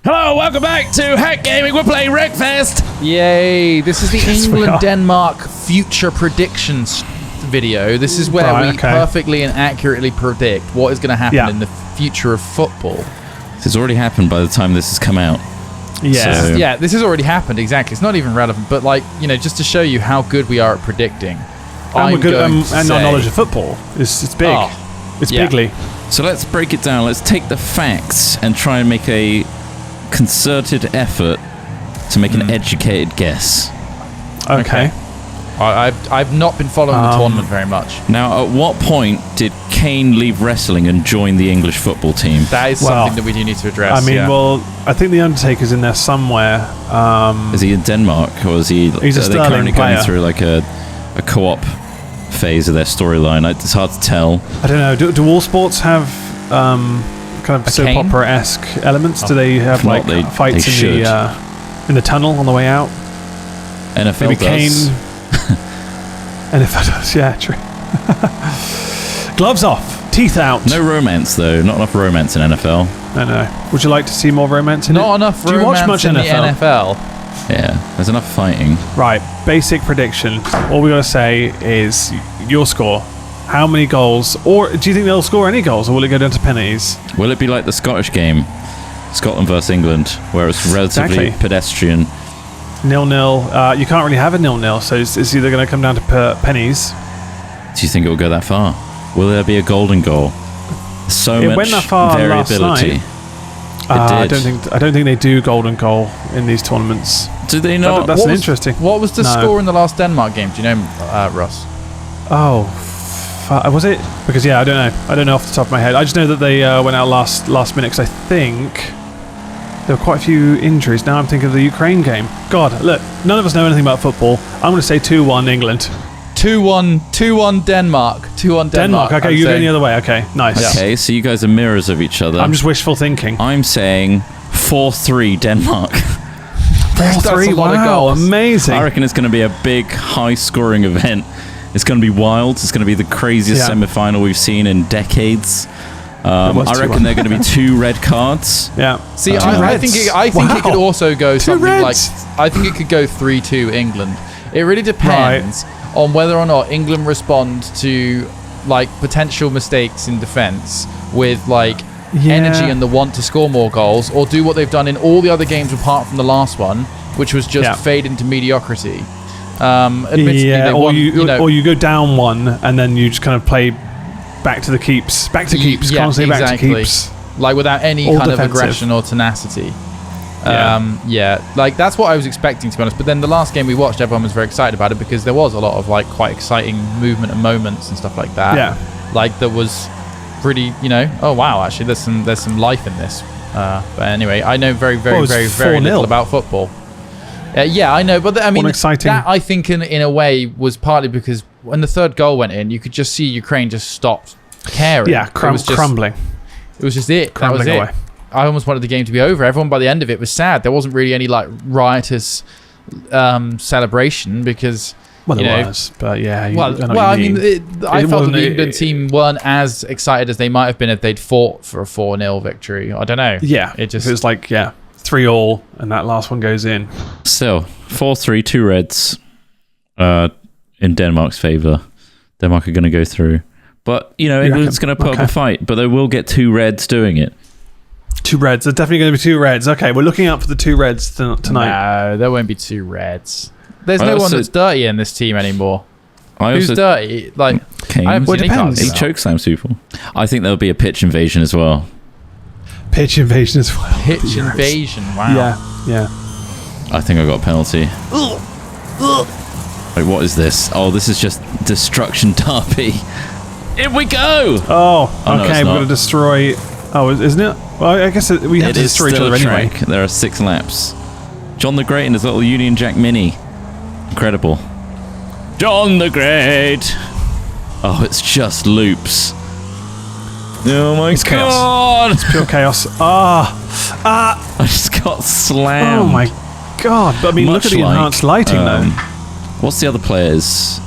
Hello, welcome back to Hack Gaming. We're playing Wreckfest. Yay! This is the England-Denmark future predictions video. This is where we perfectly and accurately predict what is going to happen in the future of football. This has already happened by the time this has come out. Yeah, yeah, this has already happened, exactly. It's not even relevant, but like, you know, just to show you how good we are at predicting. And we're good and our knowledge of football. It's big. It's bigly. So let's break it down. Let's take the facts and try and make a concerted effort to make an educated guess. Okay. I've not been following the tournament very much. Now, at what point did Kane leave wrestling and join the English football team? That is something that we do need to address. I mean, well, I think the Undertaker's in there somewhere. Is he in Denmark, or is he? He's a Sterling currently player. going through like a co-op phase of their storyline? It's hard to tell. I don't know. Do all sports have kind of soap opera-esque elements? Do they have like fights in the tunnel on the way out? NFL Maybe does. Kane. NFL does, yeah, true. Gloves off, teeth out. No romance though. Not enough romance in NFL. No. Would you like to see more romance in it? Not enough romance. Do you watch much in NFL? the NFL? Yeah, there's enough fighting. Right, basic prediction. All we got to say is your score. How many goals? Or do you think they'll score any goals, or will it go down to penalties? Will it be like the Scottish game, Scotland versus England, where it's relatively pedestrian? 0-0. You can't really have a 0-0, so it's either going to come down to pennies. Do you think it will go that far? Will there be a golden goal? So much went that far variability. I don't think they do golden goal in these tournaments. Do they not? That's interesting. What was the score in the last Denmark game? Do you know, Ross? Oh, was it? Because I don't know off the top of my head. I just know that they went out last minute because I think there were quite a few injuries. Now I'm thinking of the Ukraine game. God, look, none of us know anything about football. I'm going to say 2-1 England. 2-1 Denmark. 2-1 Denmark. Okay, you're going the other way. Okay, nice. Okay, so you guys are mirrors of each other. I'm just wishful thinking. I'm saying 4-3 Denmark. 4-3, wow, amazing. I reckon it's going to be a big, high-scoring event. It's going to be wild. It's going to be the craziest semi-final we've seen in decades. I reckon there are going to be 2 red cards. Yeah. See, I think it could also go something like... I think it could go 3-2 England. It really depends on whether or not England respond to like potential mistakes in defence with like energy and the want to score more goals, or do what they've done in all the other games apart from the last one, which was just fade into mediocrity. Or you go down 1 and then you just kind of play back to keeps, constantly back to keeps, like without any kind of aggression or tenacity. Like that's what I was expecting, to be honest. But then the last game we watched, everyone was very excited about it because there was a lot of like quite exciting movement and moments and stuff like that. Yeah, like there was pretty, oh wow, actually there's some life in this. But anyway, I know very little about football. Yeah, I know, but I mean, that I think in a way was partly because when the third goal went in, you could just see Ukraine just stopped caring. Yeah, crumbling. It was just it. That was it. Away. I almost wanted the game to be over. Everyone by the end of it was sad. There wasn't really any like riotous celebration because there was, but I felt the England team weren't as excited as they might have been if they'd fought for a 4-0 victory. I don't know. Yeah, it was like 3-3 and that last one goes in. Still 4-3, 2 reds in Denmark's favour. Denmark are going to go through, but England's going to put up a fight, but they will get 2 reds doing it. 2 reds. There's definitely going to be 2 reds. Okay, we're looking out for the 2 reds tonight. No, there won't be 2 reds. There's no one that's dirty in this team anymore. Who's dirty? Like, Kane. I haven't seen any cards. He chokeslams people. I think there'll be a pitch invasion as well. Pitch invasion as well. Pitch invasion. Wow. Yeah. I think I got a penalty. Wait, what is this? Oh, this is just destruction derby. Here we go. Oh, okay. We're going to destroy. Oh, isn't it? Well, I guess we have to destroy each other anyway. There are 6 laps. John the Great and his little Union Jack Mini. Incredible. John the Great. Oh, it's just loops. Oh my god. It's pure chaos. I just got slammed. Oh my god. But I mean, look at the enhanced lighting though. What's the other players?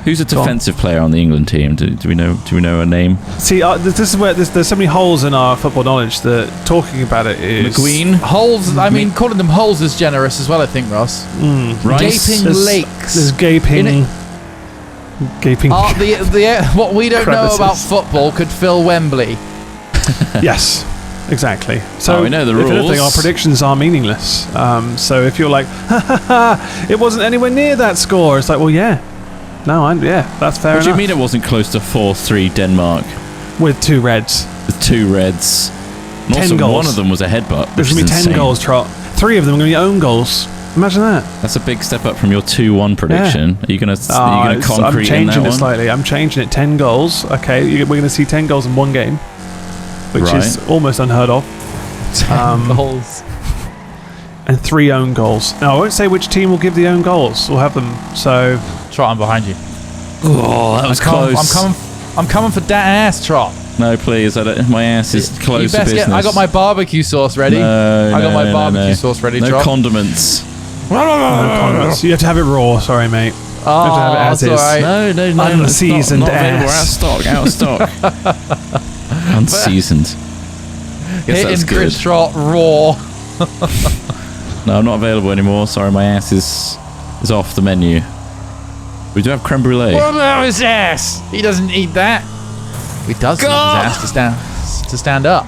Who's a defensive player on the England team? Do we know a name? See, this is where there's so many holes in our football knowledge that talking about it is... McQueen? Holes, I mean, calling them holes is generous as well, I think, Ross. Rice? Gaping lakes. There's gaping... Gaping... what we don't crevices. know about football could fill Wembley. Yes, exactly. So we know the if anything, rules. our predictions are meaningless. So if you're like, it wasn't anywhere near that score, it's like, well, yeah. No, that's fair What do you enough. mean it wasn't close to 4-3 Denmark? With 2 reds. With 2 reds. And 10 also goals. one of them was a headbutt. There's going to be 10 goals, Trot. 3 of them are going to be own goals. Imagine that. That's a big step up from your 2-1 prediction. Are you going to I'm concrete in that changing it one? slightly. I'm changing it. 10 goals. Okay, we're going to see 10 goals in one game, which is almost unheard of. 10 goals. And 3 own goals. Now, I won't say which team will give the own goals. We'll have them. So, Trot, I'm behind you. Oh, that was close. I'm coming for that ass, Trot. No, please. My ass is close to business. I got my barbecue sauce ready. I got my barbecue sauce ready, No Trot. condiments. you have to have it raw. Sorry, mate. You have to have it as that's is. all right. No. Unseasoned not available. ass. Out of stock. Unseasoned. Guess that's Hitting good. Chris Trot raw. No, I'm not available anymore. Sorry, my ass is off the menu. We do have creme brulee. What about his ass? He doesn't eat that. He does need his ass to stand up.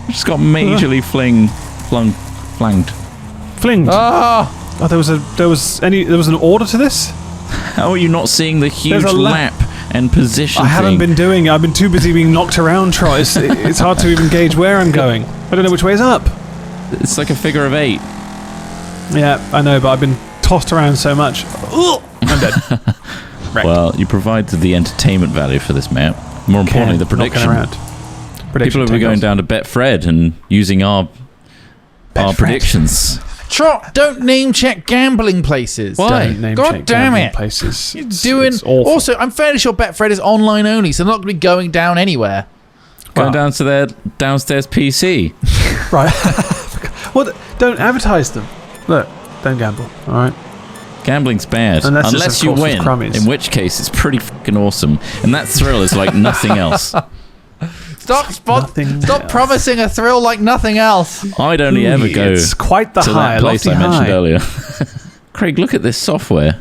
Just got majorly flanged. Flinged. Oh, Oh, there was an order to this? How are you not seeing the huge There's a lap and position I haven't thing? been doing it. I've been too busy being knocked around, Troy. It's hard to even gauge where I'm going. I don't know which way is up. It's like a figure of 8. Yeah, I know, but I've been tossed around so much. Ugh, I'm dead. Wrecked. Well, you provided the entertainment value for this map. More importantly, the prediction. People will be going down to Betfred and using our predictions. Trot, don't name check gambling places. Why? Don't name God check damn gambling it. Places. It's awful. Also, I'm fairly sure Betfred is online only, so they're not going to be going down anywhere. Going down to their downstairs PC. Right. Well, don't advertise them. Look, don't gamble, alright? Gambling's bad. Unless you win, in which case it's pretty fucking awesome. And that thrill is like nothing else. Stop promising a thrill like nothing else. I'd only ever go it's quite the to high, that place I lofty mentioned high. earlier. Craig, look at this software.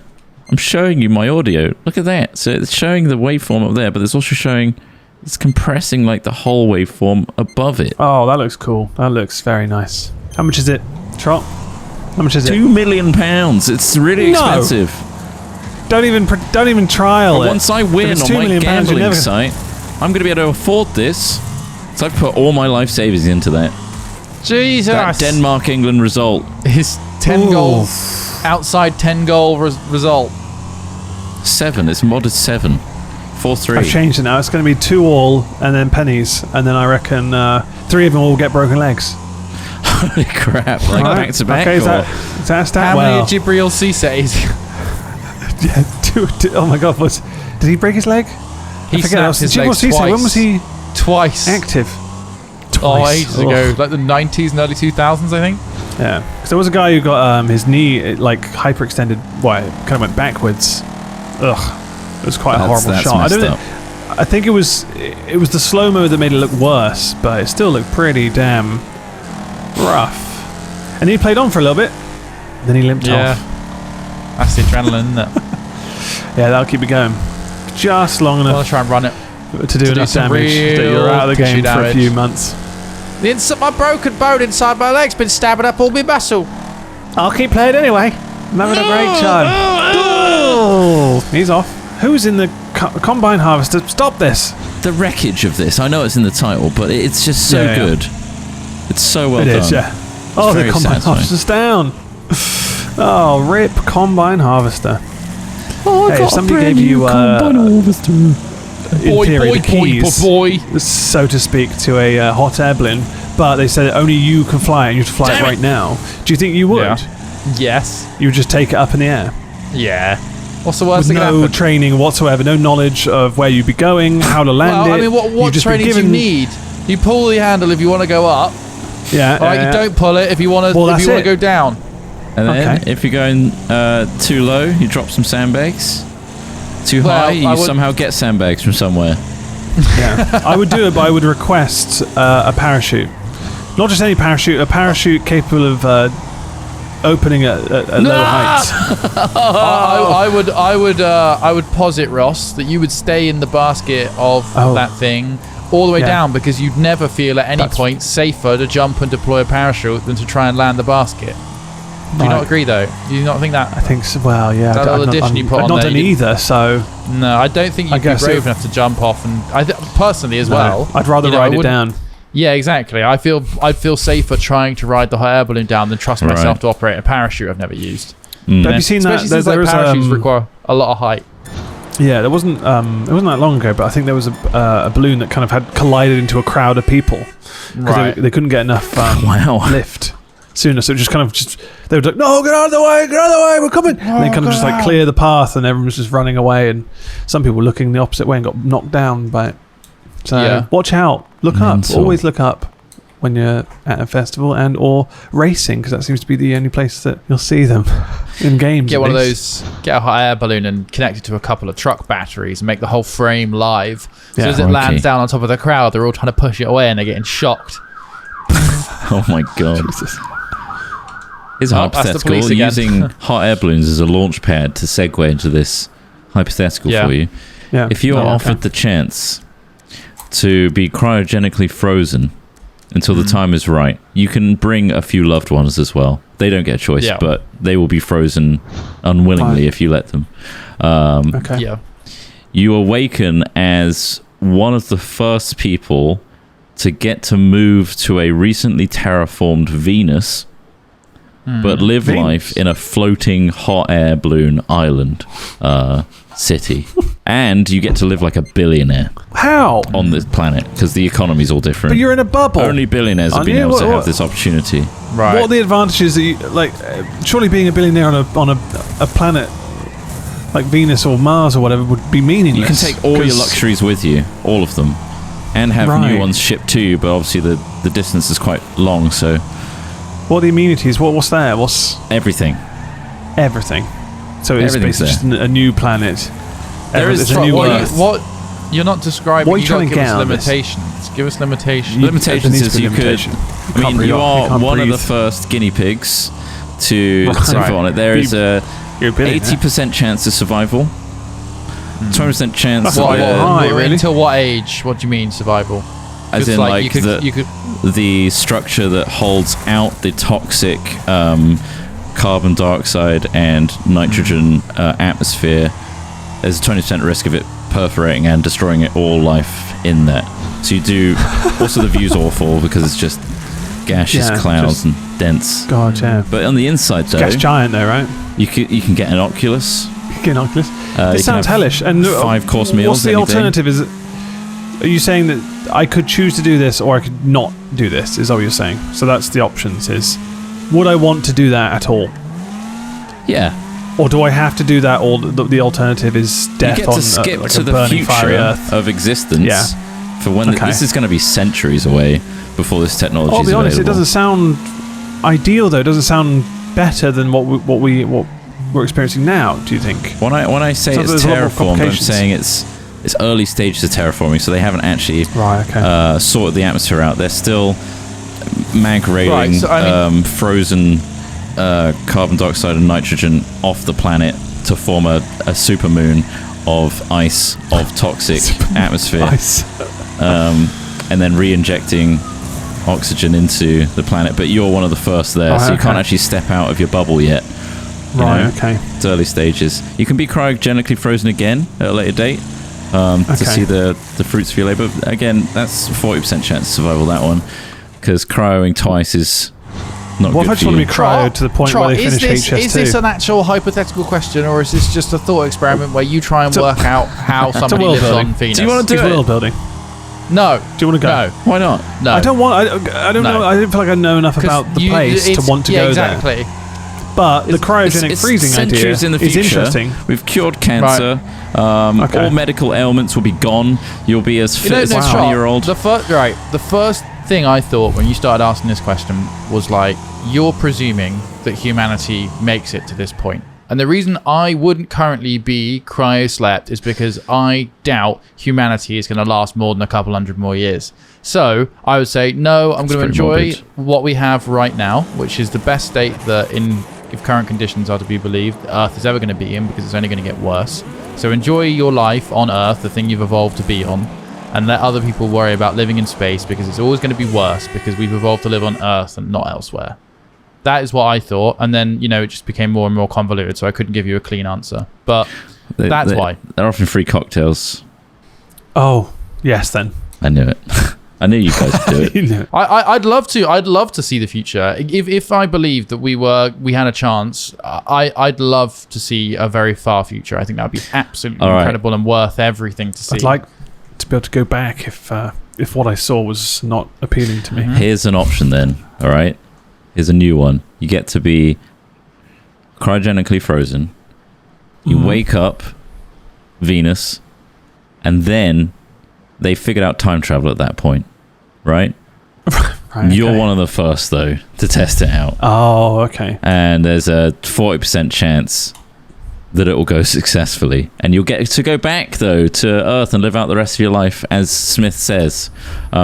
I'm showing you my audio. Look at that. So it's showing the waveform up there, but it's also showing it's compressing like the whole waveform above it. Oh, that looks cool. That looks very nice. How much is it, Trot? How much is it? £2 million. It's really expensive. Don't even trial But it. once I win on my gambling site, I'm going to be able to afford this. So I've put all my life savings into that. Jesus. That Denmark-England result. His 10 goals outside 10 goal result. 7. It's modded 7. 4-3. I've changed it now. It's going to be 2-all and then pennies, and then I reckon 3 of them will get broken legs. Holy crap! Like Right. back to back. Okay, is that stat? How many Jibril Cisse's? Yeah, two. Oh my God! Did he break his leg? He snapped his leg twice. When was he Twice. active? Oh, ages ago, like the 90s and early 2000s, I think. Yeah, because there was a guy who got his knee like hyperextended. Well, it kind of went backwards. Ugh, it was quite a horrible shot. I don't know. I think it was the slow mo that made it look worse, but it still looked pretty damn rough. And he played on for a little bit, then he limped off. That's the adrenaline, isn't it? Yeah, that'll keep it going just long I'll enough try and run it. to do enough some damage that you're out of the pushy game for a damage. few months. My broken bone inside my leg's been stabbing up all my muscle. I'll keep playing anyway. I'm having a great time. Oh, he's off. Who's in the combine harvester? Stop this. The wreckage of this. I know it's in the title, but it's just so good. It's so well done. It is, yeah. Oh, the very combine satisfying. harvester's down. Oh, rip combine harvester. Oh, Hey, if somebody gave you, harvester. in theory, the keys, so to speak, to a hot air balloon, but they said only you can fly it and you have to fly it right now. Do you think you would? Yeah. Yes. You would just take it up in the air? Yeah. What's the worst With that can no happen? training whatsoever, no knowledge of where you'd be going, how to land it. I mean, what You've just been training do you given- need? You pull the handle if you want to go up. Yeah. Right, you don't pull it if you want to. Well, if you that's want to it. go down. And then Okay. if you're going too low, you drop some sandbags. Too high? You somehow get sandbags from somewhere. Yeah, I would do it, but I would request a parachute. Not just any parachute, a parachute capable of opening at low heights. I would posit, Ross, that you would stay in the basket of that thing all the way down, because you'd never feel at any point safer to jump and deploy a parachute than to try and land the basket. Do you not agree, though? Do you not think that? I think so. Well, yeah. That little addition you put on I've not there, done either, so... No, I don't think you'd be brave enough to jump off, and personally as well. I'd rather ride it down. Yeah, exactly. I'd feel safer trying to ride the hot air balloon down than trust myself to operate a parachute I've never used. Have you seen that? Especially since parachutes require a lot of height. Yeah, it wasn't that long ago, but I think there was a balloon that kind of had collided into a crowd of people because they couldn't get enough lift sooner. So it just kind of they were like, "No, get out of the way! Get out of the way! We're coming!" And they kind of just like clear the path, and everyone was just running away. And some people were looking the opposite way and got knocked down by it. So watch out! Look up! Always look up when you're at a festival and or racing, because that seems to be the only place that you'll see them in games. Get one of those, get a hot air balloon and connect it to a couple of truck batteries and make the whole frame live. So as it lands down on top of the crowd, they're all trying to push it away and they're getting shocked. Oh my god. Jesus. It's hypothetical. Using hot air balloons as a launch pad to segue into this hypothetical for you. Yeah. If you are offered the chance to be cryogenically frozen until the time is right, you can bring a few loved ones as well. They don't get a choice, but they will be frozen unwillingly if you let them. You awaken as one of the first people to get to move to a recently terraformed Venus, but live life in a floating hot air balloon island city. And you get to live like a billionaire. How? On this planet, because the economy's all different. But you're in a bubble. Only billionaires have been able to have this opportunity. Right. What are the advantages that you, like, surely being a billionaire on a planet like Venus or Mars or whatever would be meaningless. You can take all your luxuries with you, all of them, and have new ones shipped to you, but obviously the distance is quite long, so... What are the amenities? What's there? What's... Everything. Everything. So it's basically just a new planet. There is a new Earth. What you're not describing. What are you trying to get out of this? Limitations. Give us limitations. Limitations is you could... I mean, you are one of the first guinea pigs to survive on it. There is a 80% chance of survival. 20% chance. That's quite high, really. Until what age? What do you mean survival? As in, like the structure that holds out the toxic carbon dioxide and nitrogen atmosphere. There's a 20% risk of it perforating and destroying all life in that. So you do. Also, the view's awful because it's just gaseous clouds and dense. God, yeah. But on the inside, though, gas giant, though, right? You can get an Oculus. You get an Oculus. This sounds hellish. And 5-course meals. What's the alternative? Is it? Are you saying that I could choose to do this or I could not do this? Is that what you're saying? So that's the options. Is would I want to do that at all? Yeah. Or do I have to do that? Or the alternative is death you get on to skip like to a the burning future fiery Earth of existence. Yeah. For when this is going to be centuries away before this technology is available. I'll be honest, it doesn't sound ideal though. It doesn't sound better than what we're experiencing now. Do you think? When I say it's terraformed, I'm saying it's early stages of terraforming, so they haven't actually sorted the atmosphere out. They're still migrating frozen carbon dioxide and nitrogen off the planet to form a supermoon of ice, of toxic atmosphere, and then re-injecting oxygen into the planet. But you're one of the first there, so you can't actually step out of your bubble yet. It's early stages. You can be cryogenically frozen again at a later date to see the fruits of your labour. Again, that's 40% chance of survival, that one, because cryoing twice is not what good if I just want to be cryoed to the point where they finish HS2? Is this an actual hypothetical question, or is this just a thought experiment where you try and work out how somebody lives on Venus? Do you want to do it? World building. No. Do you want to go? No. Why not? No. I don't want. I don't know. I don't feel like I know enough about the place to want to go there. Exactly. But the cryogenic freezing idea in the is future. interesting. We've cured cancer. All medical ailments will be gone. You'll be as fit as a 20-year-old. The first thing I thought when you started asking this question was like, you're presuming that humanity makes it to this point. And the reason I wouldn't currently be cryo-slept is because I doubt humanity is going to last more than a couple hundred more years. So I would say, no, I'm going to enjoy what we have right now, which is the best state that, if current conditions are to be believed, the Earth is ever going to be in, because it's only going to get worse. So enjoy your life on Earth, the thing you've evolved to be on, and let other people worry about living in space, because it's always going to be worse, because we've evolved to live on Earth and not elsewhere. That is what I thought, and then, it just became more and more convoluted, so I couldn't give you a clean answer. But that's why. They're offering free cocktails. Oh, yes, then. I knew it. I knew you guys would do it. I'd love to see the future. If I believed that we had a chance, I'd love to see a very far future. I think that would be absolutely incredible and worth everything to see. I'd like to be able to go back if what I saw was not appealing to me. Mm-hmm. Here's an option then, all right? Here's a new one. You get to be cryogenically frozen. You wake up Venus, and then they figured out time travel at that point, right? You're one of the first, though, to test it out. Oh, okay. And there's a 40% chance that it will go successfully. And you'll get to go back, though, to Earth and live out the rest of your life, as Smith says,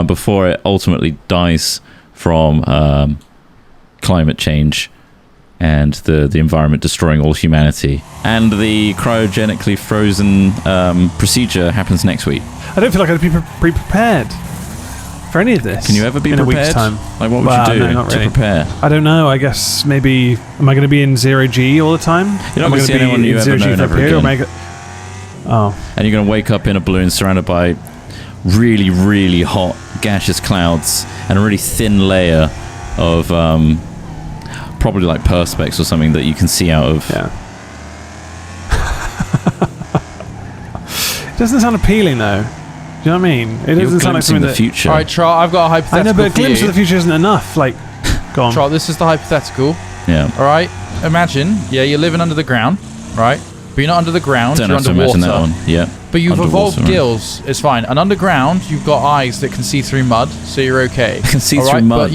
before it ultimately dies from climate change and the environment destroying all humanity. And the cryogenically frozen procedure happens next week. I don't feel like I'd be prepared for any of this. Can you ever be in prepared? A week's time? Like, what would you do to prepare? I don't know. I guess maybe, am I going to be in zero G all the time? You're not going to see anyone you ever known ever again. And you're going to wake up in a balloon surrounded by really, really hot gaseous clouds and a really thin layer of probably like perspex or something that you can see out of. Yeah. It doesn't sound appealing, though. Do you know what I mean? It doesn't sound like something the future. All right, Trot, I've got a hypothetical. I know, but a glimpse of the future isn't enough. Like, go on. Trot, this is the hypothetical. Yeah. All right. Imagine, you're living under the ground, right? But you're not under the ground. Don't you're have to underwater. imagine that one. Yeah. But you've Underwater, evolved gills. It's fine. And underground, you've got eyes that can see through mud, so you're okay. Can see through mud.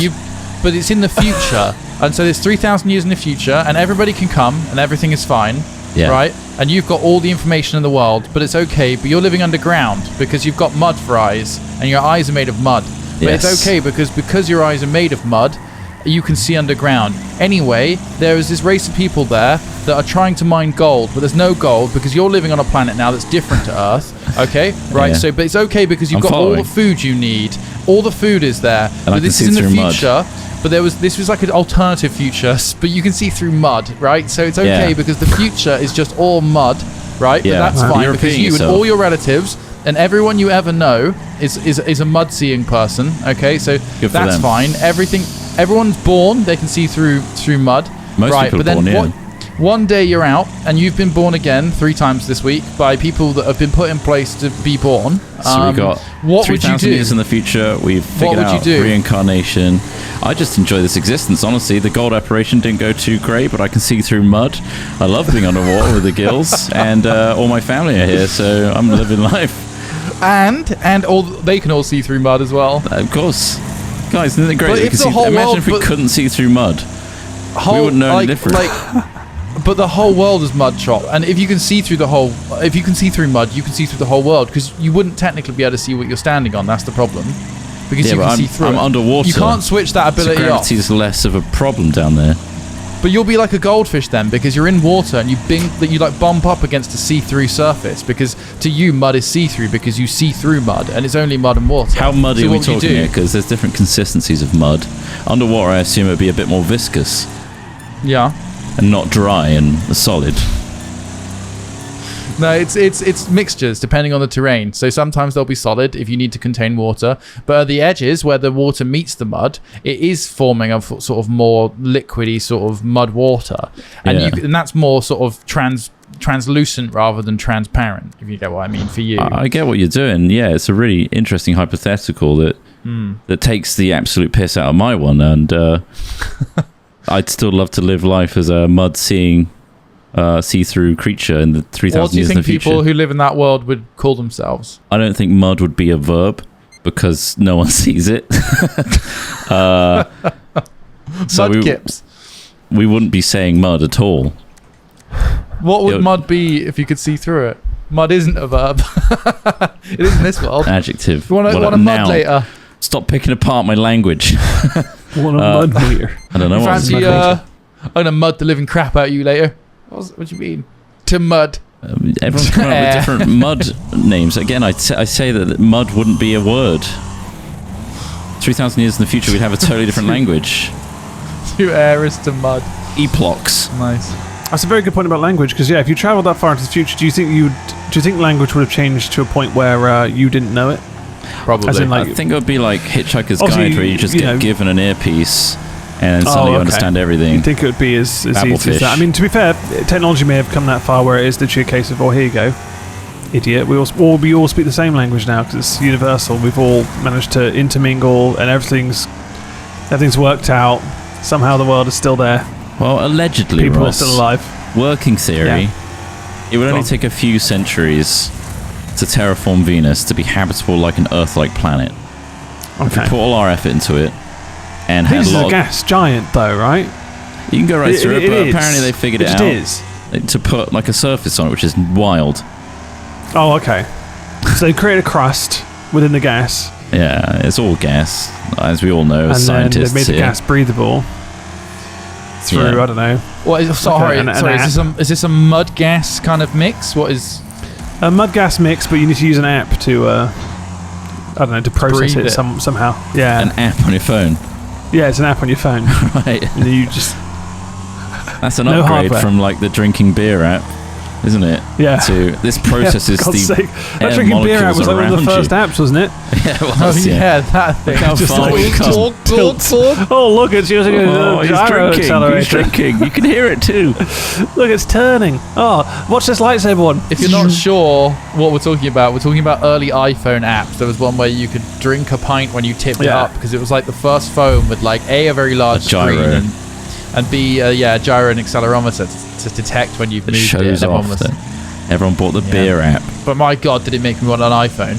But it's in the future, and so there's 3,000 years in the future, and everybody can come, and everything is fine. Yeah. Right? And you've got all the information in the world, but it's okay. But you're living underground because you've got mud for eyes, and your eyes are made of mud. But it's okay because your eyes are made of mud, you can see underground. Anyway, there is this race of people there that are trying to mine gold, but there's no gold because you're living on a planet now that's different to Earth. Okay? Right, Yeah. so but it's okay because you've got all the food you need. All the food is there. And But this is in the future. But this was like an alternative future, but you can see through mud, right? So it's okay because the future is just all mud, right? Yeah. But that's fine You're because repeating you and yourself. all your relatives and everyone you ever know is a mud seeing person. Okay, so Good for that's them. fine. Everyone's born, they can see through mud. Most right, people but then are born, one day you're out and you've been born again 3 times this week by people that have been put in place to be born. So we got what would you 3,000 do? years in the future. We've figured would you out do? reincarnation. I just enjoy this existence, honestly. The gold operation didn't go too great, but I can see through mud. I love being underwater with the gills, and all my family are here, so I'm living life. And all they can all see through mud as well. Of course. Guys, isn't it great? But that we if can the see, whole imagine world- if we but- couldn't see through mud. We wouldn't know any different. But the whole world is mud, Chop. And if you can see through mud, you can see through the whole world because you wouldn't technically be able to see what you're standing on. That's the problem. Because Yeah, you but can see through. I'm it. underwater. You can't switch that So ability off. gravity's less of a problem down there. But you'll be like a goldfish then because you're in water and you like bump up against a see-through surface because to you mud is see-through because you see through mud and it's only mud and water. How muddy So are we what would you talking do? here? Because there's different consistencies of mud. Underwater, I assume it would be a bit more viscous Yeah. and not dry and solid. No, it's mixtures depending on the terrain. So sometimes they'll be solid if you need to contain water, but at the edges where the water meets the mud, it is forming a sort of more liquidy sort of mud water, and Yeah. and that's more sort of translucent rather than transparent. If you get what I mean for you. I get what you're doing. Yeah, it's a really interesting hypothetical that takes the absolute piss out of my one, and I'd still love to live life as a mud-seeing, see-through creature in the 3,000 What do you years in think the future. people who live in that world would call themselves? I don't think mud would be a verb because no one sees it. So Mudkips. we wouldn't be saying mud at all. What would mud be if you could see through it? Mud isn't a verb. It is in this world. Adjective. You want a mud later? Stop picking apart my language. Want a mud later? I don't know. Fancy, I'm gonna mud the living crap out of you later. What do you mean? To mud. Everyone's coming up with different mud names. Again, I say that mud wouldn't be a word. 3,000 years in the future, we'd have a totally different language. 2 eras to mud. Epochs. Nice. That's a very good point about language, because if you travel that far into the future, do you think language would have changed to a point where you didn't know it? Probably. As in, like, I think it would be like Hitchhiker's Guide, where you just get given an earpiece and suddenly you understand everything. You think it would be as easy as that? I mean, to be fair, technology may have come that far where it is literally a case of, here you go, idiot. We all speak the same language now because it's universal. We've all managed to intermingle, and everything's worked out. Somehow the world is still there. Well, allegedly, people Ross, are still alive. Working theory, it would only take a few centuries to terraform Venus to be habitable like an Earth-like planet. If we put all our effort into it, and had Venus is a gas giant, though, right? You can go right through it, but is. apparently they figured it out. To put like a surface on it, which is wild. Oh, okay. So they create a crust within the gas. Yeah, it's all gas, as we all know, and as scientists. And they've made the gas breathable through, I don't know. What is? Sorry, is this a mud gas kind of mix? What is? A mud gas mix, but you need to use an app to, I don't know, to process it somehow. Yeah. An app on your phone. Yeah, it's an app on your phone. Right. And you just... That's an upgrade from like the drinking beer app, isn't it? Yeah. To this processes the that drinking beer app was like one of the first apps, wasn't it? Yeah, it was. That thing. How just far like tilts. Oh, look, it's using a gyro accelerator. He's drinking. You can hear it too. Look, it's turning. Oh, watch this lightsaber one. If you're not sure what we're talking about early iPhone apps. There was one where you could drink a pint when you tipped it up, because it was like the first phone with like a very large screen and B, a gyro and accelerometer to detect when you've moved it. Everyone bought the beer app. But my God, did it make me want an iPhone?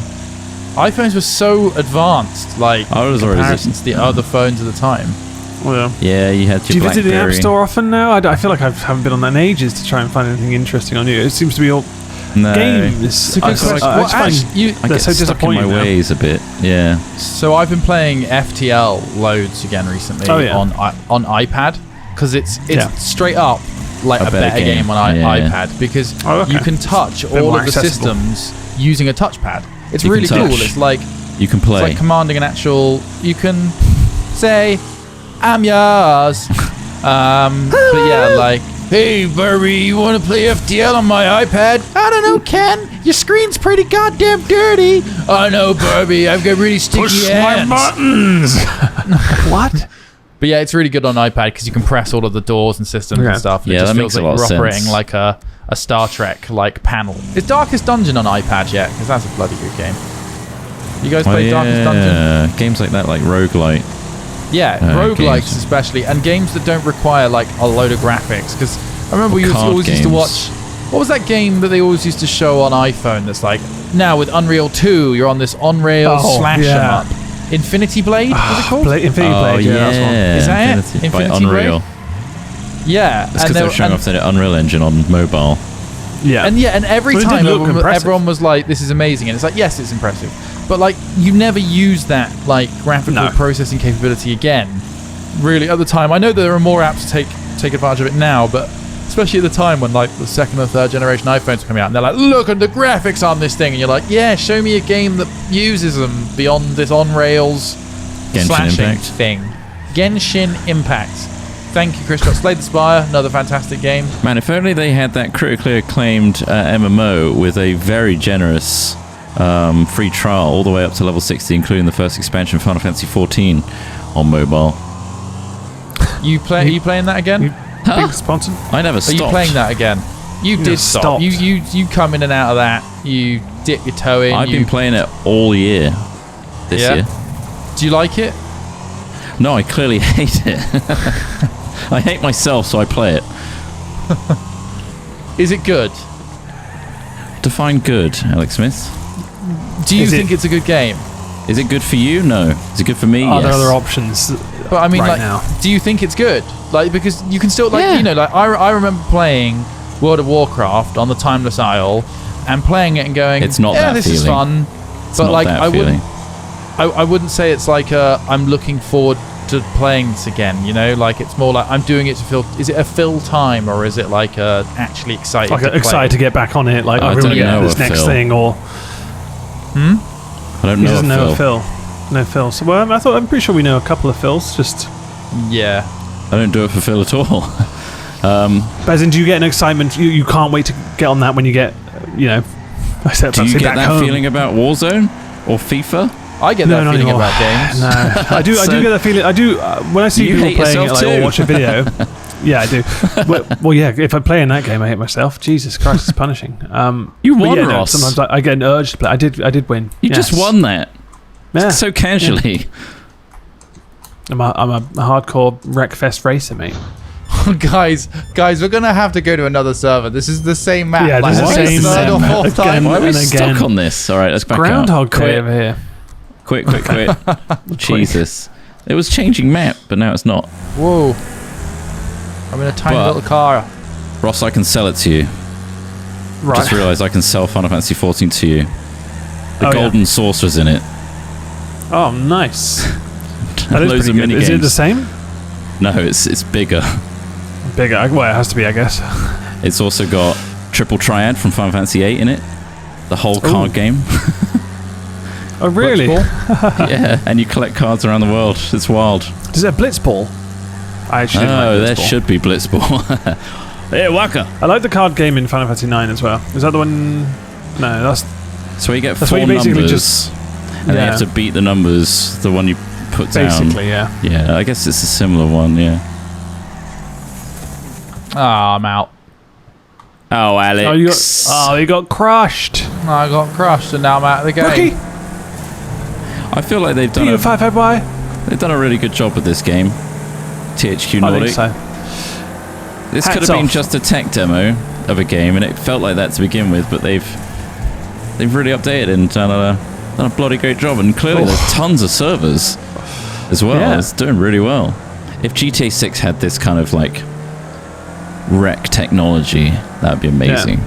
iPhones were so advanced, like in comparison to the other phones at the time. Well, yeah, you had your Do you visit the BlackBerry. App Store often now? I feel like I haven't been on that in ages to try and find anything interesting on you. It seems to be all games. It's a good question. I get so stuck in my ways a bit. Yeah. So I've been playing FTL loads again recently on iPad, because it's straight up like a better game on iPad, because you can touch all of the systems using a touchpad. It's really cool. It's like you can play. It's like commanding an actual. You can say, "I'm yours," but yeah, like, "Hey, Barbie, you want to play FTL on my iPad?" "I don't know, Ken. Your screen's pretty goddamn dirty." "I know, Barbie. I've got really sticky hands." My buttons. What? But yeah, it's really good on iPad because you can press all of the doors and systems and stuff. And yeah, it just that feels makes like a lot of you're operating sense. like a Star Trek like panel. Is Darkest Dungeon on iPad yet? Because that's a bloody good game. You guys play Darkest Dungeon? Yeah, games like that, like roguelite. Yeah, roguelikes especially, and games that don't require like a load of graphics. Because I remember we always used to watch. What was that game that they always used to show on iPhone? That's like, now with Unreal 2, you're on this on-rail slash 'em up. Infinity Blade, was it called? Infinity Blade, that's one. Is that Infinity it? by Infinity Unreal. Blade? Yeah. It's because they were showing off the Unreal Engine on mobile. Yeah. And every time everyone was like, "This is amazing," and it's like, yes, it's impressive, but like you never use that like graphical processing capability again. Really, at the time, I know there are more apps to take advantage of it now, but especially at the time when like the second or third generation iPhones were coming out, and they're like, "Look at the graphics on this thing," and you're like, "Yeah, show me a game that uses them beyond this on rails slashing thing." Genshin Impact. Thank you, Chris. Slay the Spire, another fantastic game. Man, if only they had that critically acclaimed MMO with a very generous free trial all the way up to level 60, including the first expansion, Final Fantasy 14, on mobile. Are you playing that again? Being sponsored? I never stopped. Are you playing that again? You did stop. You come in and out of that. You dip your toe in. I've been playing it all year. This year. Do you like it? No, I clearly hate it. I hate myself, so I play it. Is it good? Define good, Alex Smith. Do you think it's a good game? Is it good for you? No. Is it good for me? Are Yes. there other options? But I mean, right like, now. Do you think it's good? Like, because you can still, like, you know, like I remember playing World of Warcraft on the Timeless Isle and playing it and going, It's not yeah, that this feeling. is fun. It's But not like, that I feeling. wouldn't say it's like I'm looking forward to playing this again, you know? Like, it's more like I'm doing it to feel... Is it a fill time, or is it like actually excited Like to play? excited to get back on it. Like, I I really don't get know this a next Phil. thing, or... I don't He know doesn't know a a Phil. Phil. No Phil. So, well, I'm pretty sure we know a couple of Phils. Just... Yeah. I don't do it for Phil at all. But as in, do you get an excitement? You can't wait to get on that when you get, you know... Do you get that feeling about Warzone or FIFA? I get that feeling about games. No, I do get that feeling. I do when I see You people hate playing it, yourself like, or too. watch a video. Yeah, I do. Well, yeah. If I play in that game, I hate myself. Jesus Christ, it's punishing. You but won, yeah, no, Ross. sometimes I get an urge to play. I did win. You just won that. Yeah. So casually. I'm a hardcore Wreckfest racer, mate. guys, we're gonna have to go to another server. This is the same map. Yeah, like, this is the same third or map. fourth time. Why are we And again. stuck on this? All right, let's back Groundhog out. Day over here. Quit. Jesus. It was changing map, but now it's not. Whoa. I'm in a tiny But- little car. Ross, I can sell it to you. Right. Just realised I can sell Final Fantasy 14 to you. The Oh, yeah. Golden Saucer's in it. Oh, nice. That is Loads of pretty good. mini Is it games. the same? No, it's bigger. Bigger. Well, it has to be, I guess. It's also got Triple Triad from Final Fantasy VIII in it. The whole card game. Oh, really? Blitzball. Yeah, and you collect cards around the world. It's wild. Is it a Blitzball? I actually didn't Oh, like there Blitzball. should be Blitzball. Hey, Waka. I like the card game in Final Fantasy 9 as well. Is that the one? No, that's So you get That's four where you basically numbers, just- and then you have to beat the numbers, the one you put down. basically, yeah. Yeah, I guess it's a similar one, yeah. Ah, I'm out. Oh, Alex. You got crushed. I got crushed and now I'm out of the game. Rookie, I feel like they've do done you a 5-5-Y? they've done a really good job with this game. THQ I Nordic. think so. This Hats could have been off. just a tech demo of a game, and it felt like that to begin with. But they've really updated and done a bloody great job. And clearly, there's tons of servers as well. Yeah. It's doing really well. If GTA 6 had this kind of like rec technology, that'd be amazing.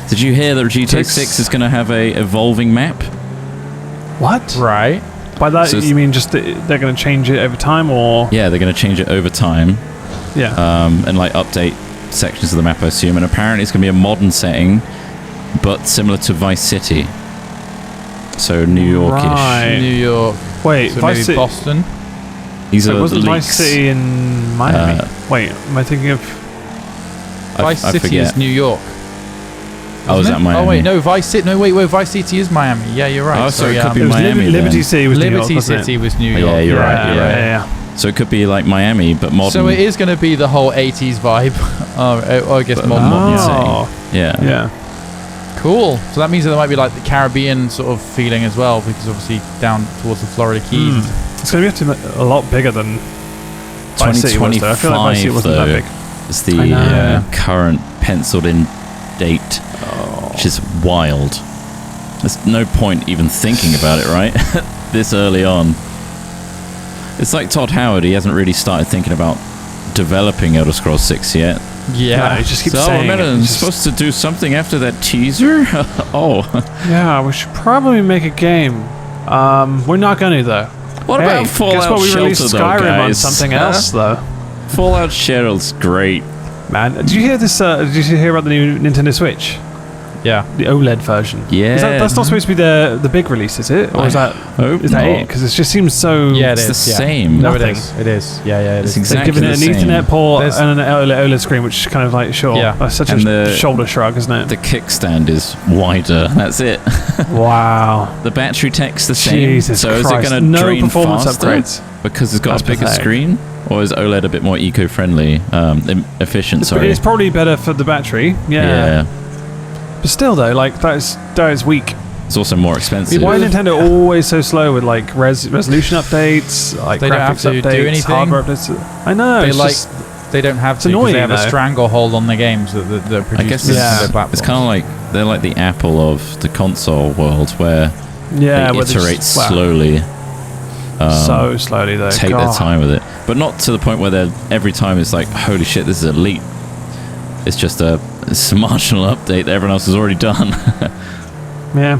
Did you hear that GTA Takes- 6 is going to have a evolving map? What? Right. By that, So it's- you mean just that they're going to change it over time, or Yeah, they're going to change it over time. yeah? And like update sections of the map, I assume. And apparently it's going to be a modern setting, but similar to Vice City. So New Yorkish. Right. New York. Wait, So Vice maybe City. Boston. These are It the wasn't leaks. Vice City in Miami. Wait, am I thinking of? Vice I City forget. is New York. Oh, is isn't that it? Miami? Oh wait, no, Vice City. No, wait, Vice City is Miami. Yeah, you're right. Oh, so it could be It was Miami Liberty then. City was New York, Liberty wasn't City it? was New Oh, York. yeah, you're right, you're right. Yeah. So it could be like Miami, but modern. So it is going to be the whole 80s vibe. Oh, I guess But modern. modern Oh, setting. Yeah. yeah. Cool. So that means that there might be like the Caribbean sort of feeling as well, because obviously down towards the Florida Keys. It's going to be a lot bigger than Vice City was, though. I feel like Vice City 2025 wasn't that though big. is I the know. current penciled in date, which is wild. There's no point even thinking about it, right? This early on. It's like Todd Howard, he hasn't really started thinking about developing Elder Scrolls 6 yet. Yeah. No, he just keeps So, saying man, it. I'm He's just- supposed to do something after that teaser? Oh. Yeah, we should probably make a game. We're not going to, though. What Hey, about Fallout guess what? We Shelter, released though, Skyrim on guys? something Huh? else, though. Fallout Shelter's great. Man, did you hear this? Did you hear about the new Nintendo Switch? Yeah. The OLED version. Yeah. That's not supposed to be the big release, is it? Or is that Hope that not. it? Because it just seems so. Yeah, It's it the is. Yeah. same. No, it Nothing. is. It is. Yeah, it It's is. exactly They've given it the an same. Ethernet port There's- and an OLED screen, which is kind of like, sure. Yeah. That's such And a the- shoulder shrug, isn't it? The kickstand is wider. That's it. Wow. The battery tech's the same. Jesus so is it Christ. going to No drain performance faster upgrades. because it's got That's a bigger pathetic. screen, or is OLED a bit more eco-friendly, efficient? Sorry. It's probably better for the battery. Yeah. But still, though, like that is weak. It's also more expensive. Why are Nintendo always so slow with like resolution updates, like They don't have graphics to do updates, anything. hardware updates? I know. They It's like just, they don't have it's to because annoying, they have a though. stranglehold on the games that I produce guess the it's, Nintendo platforms. it's kind of like they're like the Apple of the console world, where yeah, they where they iterate just- wow, slowly. so slowly though. Take God. their time with it, but not to the point where they're every time it's like, holy shit, this is elite. It's just It's a marginal update that everyone else has already done. Yeah.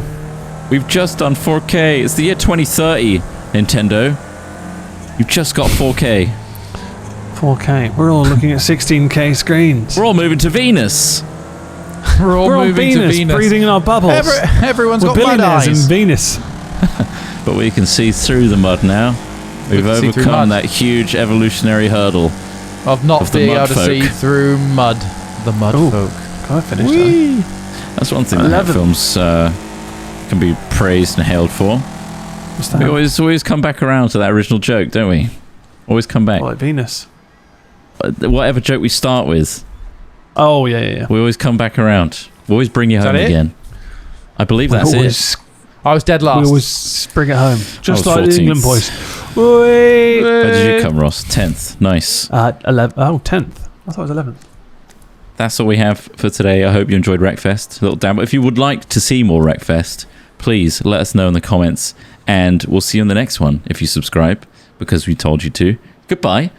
We've just done 4K. It's the year 2030, Nintendo. You've just got 4K. 4K. We're all looking at 16K screens. We're all moving to Venus. We're all on moving Venus, to Venus. breathing in our bubbles. Everyone's We're got mud billionaires in eyes. Venus. But we can see through the mud now. We've can see through overcome mud. that huge evolutionary hurdle. Of not Of the being mud able to see folk. through mud. The mud Ooh. folk. Can I finish that? Whee! That's one thing that 11. films can be praised and hailed for. What's that? We always come back around to that original joke, don't we? Always come back. Like Venus. Whatever joke we start with, Oh, yeah. we always come back around. We always bring you Is home that it? again. I believe that's it. I was dead We last. always bring it home. Just was like the 14th. England boys. Wait. Where did you come, Ross? 10th. Nice. 11th. Oh, 10th. I thought it was 11th. That's all we have for today. I hope you enjoyed Wreckfest. A little down. But if you would like to see more Wreckfest, please let us know in the comments. And we'll see you in the next one if you subscribe, because we told you to. Goodbye.